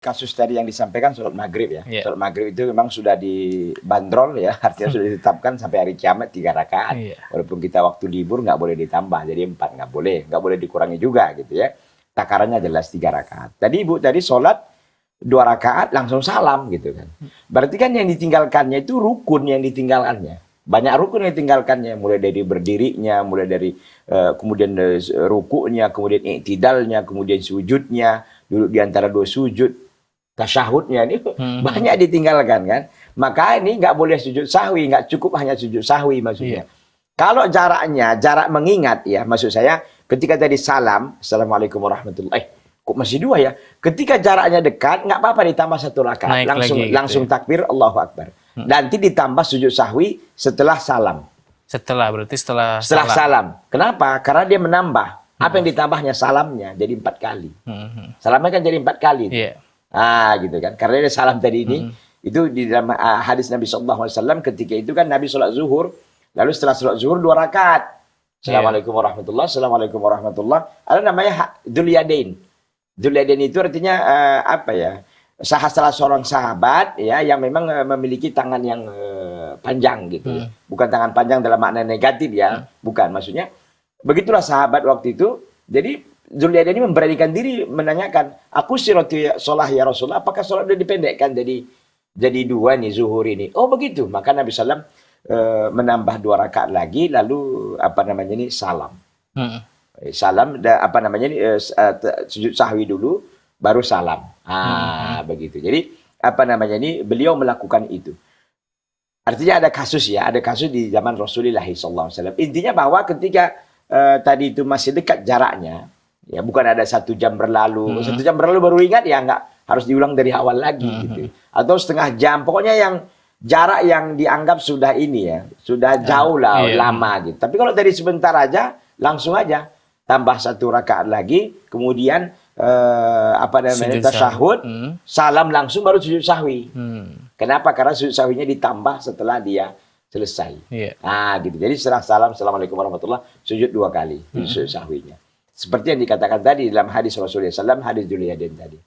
kasus tadi yang disampaikan sholat maghrib ya. Iya. Sholat maghrib itu memang sudah dibanderol ya, artinya sudah ditetapkan sampai hari kiamat 3 rakaat. Iya. Walaupun kita waktu libur nggak boleh ditambah, jadi 4 nggak boleh dikurangi juga gitu ya. Takarannya jelas 3 rakaat. Tadi Ibu tadi sholat 2 rakaat langsung salam gitu kan. Berarti kan yang ditinggalkannya itu rukun yang ditinggalkannya. Banyak rukun yang ditinggalkannya, mulai dari berdirinya, mulai dari kemudian rukuknya, kemudian iktidalnya, kemudian sujudnya, duduk di antara 2 sujud, tasyahudnya ini banyak ditinggalkan kan. Maka ini nggak boleh sujud sahwi, nggak cukup hanya sujud sahwi maksudnya. Kalau jarak mengingat ya, maksud saya ketika tadi salam, assalamualaikum warahmatullahi, kok masih 2 ya? Ketika jaraknya dekat, nggak apa-apa ditambah 1 rakaat, langsung takbir Allahu Akbar. Nanti ditambah sujud sahwi setelah salam. Berarti setelah salam. Kenapa? Karena dia menambah. Apa yang ditambahnya? Salamnya jadi 4 kali. Salamnya kan jadi 4 kali. Gitu kan. Karena dia salam tadi ini, itu di dalam hadis Nabi SAW ketika itu kan Nabi sholat zuhur, lalu setelah sholat zuhur 2 rakaat. Assalamualaikum warahmatullahi, assalamualaikum warahmatullahi. Ada namanya Dzul Yadain. Dzul Yadain itu artinya apa ya? Salah seorang sahabat ya yang memang memiliki tangan yang panjang gitu. Bukan tangan panjang dalam makna negatif ya, bukan, maksudnya begitulah sahabat waktu itu. Jadi Dzulyadah ini memberanikan diri menanyakan, aku siroti sholat ya Rasulullah, apakah sholat sudah dipendekkan jadi 2 nih zuhur ini? Oh begitu. Maka Nabi SAW menambah 2 rakaat lagi, lalu apa namanya ini salam. Salam apa namanya ini sujud sahwi dulu, baru salam. Begitu. Jadi apa namanya ini beliau melakukan itu. Artinya ada kasus di zaman Rasulullah SAW. Intinya bahwa ketika tadi itu masih dekat jaraknya, ya bukan ada 1 jam berlalu, 1 jam berlalu baru ingat ya, nggak harus diulang dari awal lagi gitu. Atau setengah jam, pokoknya yang jarak yang dianggap sudah ini ya, sudah jauh lah, lama gitu. Tapi kalau tadi sebentar aja, langsung aja tambah 1 rakaat lagi, kemudian apa namanya tasyahud, salam langsung baru sujud sahwi. Kenapa? Karena sujud sahwinya ditambah setelah dia selesai. Gitu. Jadi setelah salam, assalamualaikum warahmatullahi, sujud 2 kali sujud sahwinya. Seperti yang dikatakan tadi dalam hadis Rasulullah SAW, hadis Dzul Yadain tadi.